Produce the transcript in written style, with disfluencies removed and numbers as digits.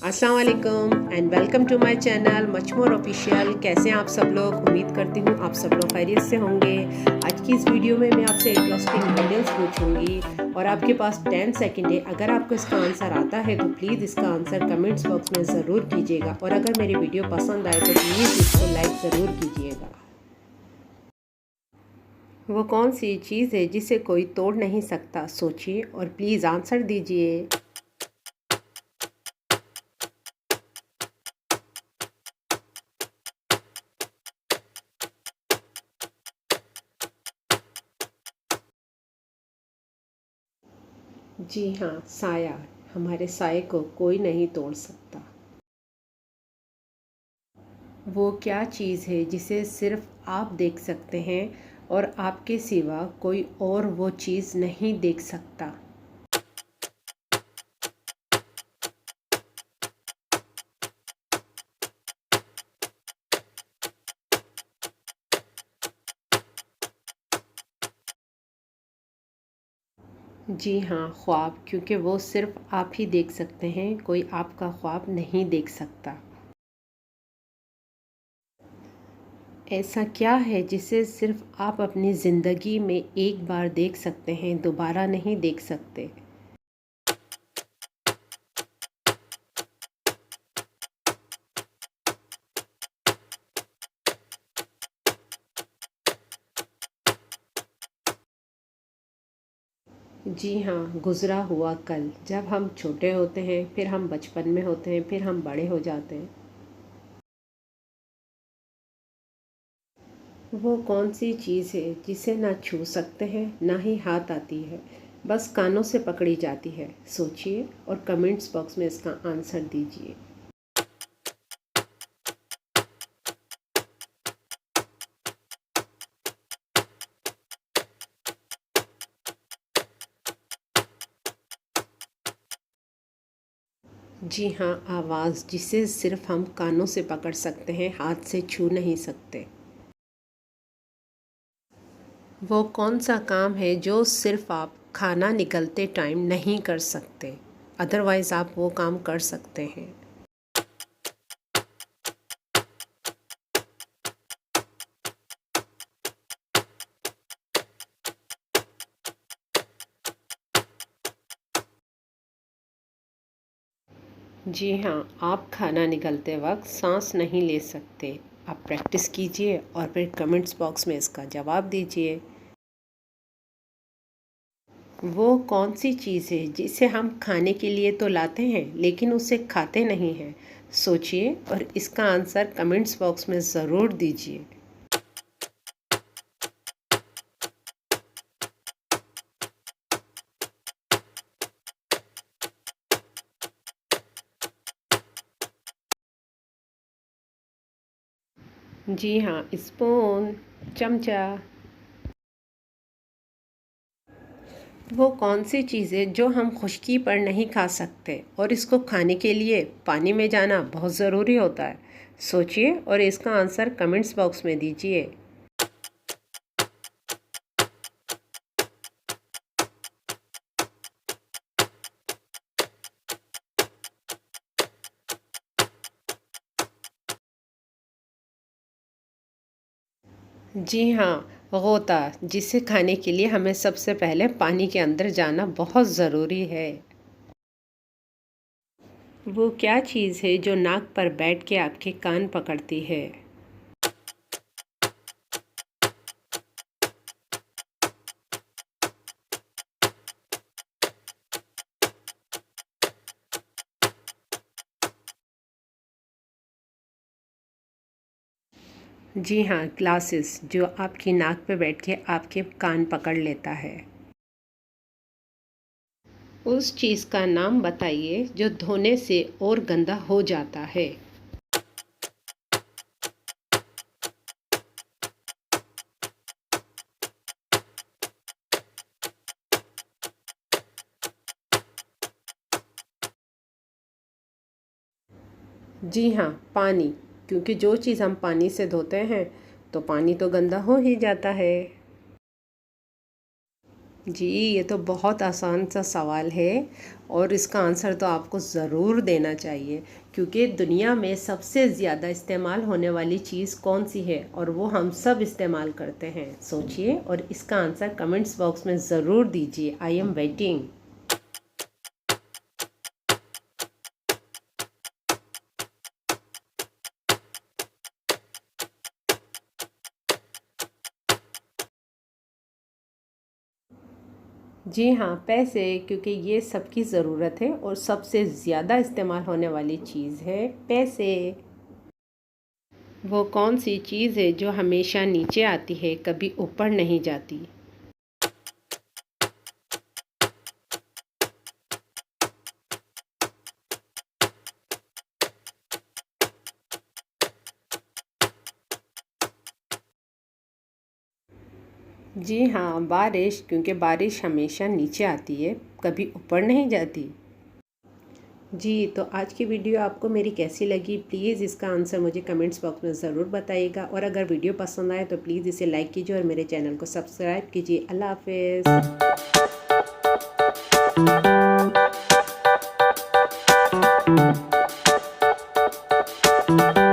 अस्सलाम वालेकुम and welcome to my channel much more official. कैसे हैं आप सब लोग? उम्मीद करती हूँ आप सब लोग खैरियत से होंगे। आज की इस वीडियो में मैं आपसे इंटरेस्टिंग रिडल्स पूछूंगी और आपके पास 10 सेकंड है। अगर आपको इसका आंसर आता है तो प्लीज़ इसका आंसर कमेंट्स बॉक्स में ज़रूर कीजिएगा और अगर मेरी वीडियो पसंद आए तो प्लीज़ इसको लाइक ज़रूर कीजिएगा। वो कौन सी चीज़ है जिसे कोई तोड़ नहीं सकता? सोचिए और प्लीज़ आंसर दीजिए। जी हाँ, साया। हमारे साए को कोई नहीं तोड़ सकता। वो क्या चीज़ है जिसे सिर्फ आप देख सकते हैं और आपके सिवा कोई और वो चीज़ नहीं देख सकता? जी हाँ, ख्वाब, क्योंकि वो सिर्फ आप ही देख सकते हैं, कोई आपका ख्वाब नहीं देख सकता। ऐसा क्या है जिसे सिर्फ आप अपनी ज़िंदगी में एक बार देख सकते हैं, दोबारा नहीं देख सकते? जी हाँ, गुज़रा हुआ कल। जब हम छोटे होते हैं, फिर हम बचपन में होते हैं, फिर हम बड़े हो जाते हैं। वो कौन सी चीज़ है जिसे ना छू सकते हैं ना ही हाथ आती है, बस कानों से पकड़ी जाती है? सोचिए और कमेंट्स बॉक्स में इसका आंसर दीजिए। जी हाँ, आवाज़, जिसे सिर्फ हम कानों से पकड़ सकते हैं, हाथ से छू नहीं सकते। वो कौन सा काम है जो सिर्फ आप खाना निकलते टाइम नहीं कर सकते, अदरवाइज़ आप वो काम कर सकते हैं? जी हाँ, आप खाना निगलते वक्त सांस नहीं ले सकते। आप प्रैक्टिस कीजिए और फिर कमेंट्स बॉक्स में इसका जवाब दीजिए। वो कौन सी चीज़ है जिसे हम खाने के लिए तो लाते हैं लेकिन उसे खाते नहीं हैं? सोचिए और इसका आंसर कमेंट्स बॉक्स में ज़रूर दीजिए। जी हाँ, स्पून, चमचा। वो कौन सी चीज़ है जो हम खुश्की पर नहीं खा सकते और इसको खाने के लिए पानी में जाना बहुत ज़रूरी होता है? सोचिए और इसका आंसर कमेंट्स बॉक्स में दीजिए। जी हाँ, गोता, जिसे खाने के लिए हमें सबसे पहले पानी के अंदर जाना बहुत ज़रूरी है। वो क्या चीज़ है जो नाक पर बैठ के आपके कान पकड़ती है? जी हाँ, ग्लासेस, जो आपकी नाक पे बैठ के आपके कान पकड़ लेता है। उस चीज़ का नाम बताइए जो धोने से और गंदा हो जाता है। जी हाँ, पानी, क्योंकि जो चीज़ हम पानी से धोते हैं तो पानी तो गंदा हो ही जाता है। जी, ये तो बहुत आसान सा सवाल है और इसका आंसर तो आपको ज़रूर देना चाहिए, क्योंकि दुनिया में सबसे ज़्यादा इस्तेमाल होने वाली चीज़ कौन सी है और वो हम सब इस्तेमाल करते हैं। सोचिए और इसका आंसर कमेंट्स बॉक्स में ज़रूर दीजिए। I am waiting. जी हाँ, पैसे, क्योंकि ये सबकी ज़रूरत है और सबसे ज़्यादा इस्तेमाल होने वाली चीज़ है पैसे। वो कौन सी चीज़ है जो हमेशा नीचे आती है, कभी ऊपर नहीं जाती? जी हाँ, बारिश, क्योंकि बारिश हमेशा नीचे आती है, कभी ऊपर नहीं जाती। जी, तो आज की वीडियो आपको मेरी कैसी लगी? प्लीज़ इसका आंसर मुझे कमेंट्स बॉक्स में ज़रूर बताइएगा और अगर वीडियो पसंद आए तो प्लीज़ इसे लाइक कीजिए और मेरे चैनल को सब्सक्राइब कीजिए। अल्लाह हाफ़िज़।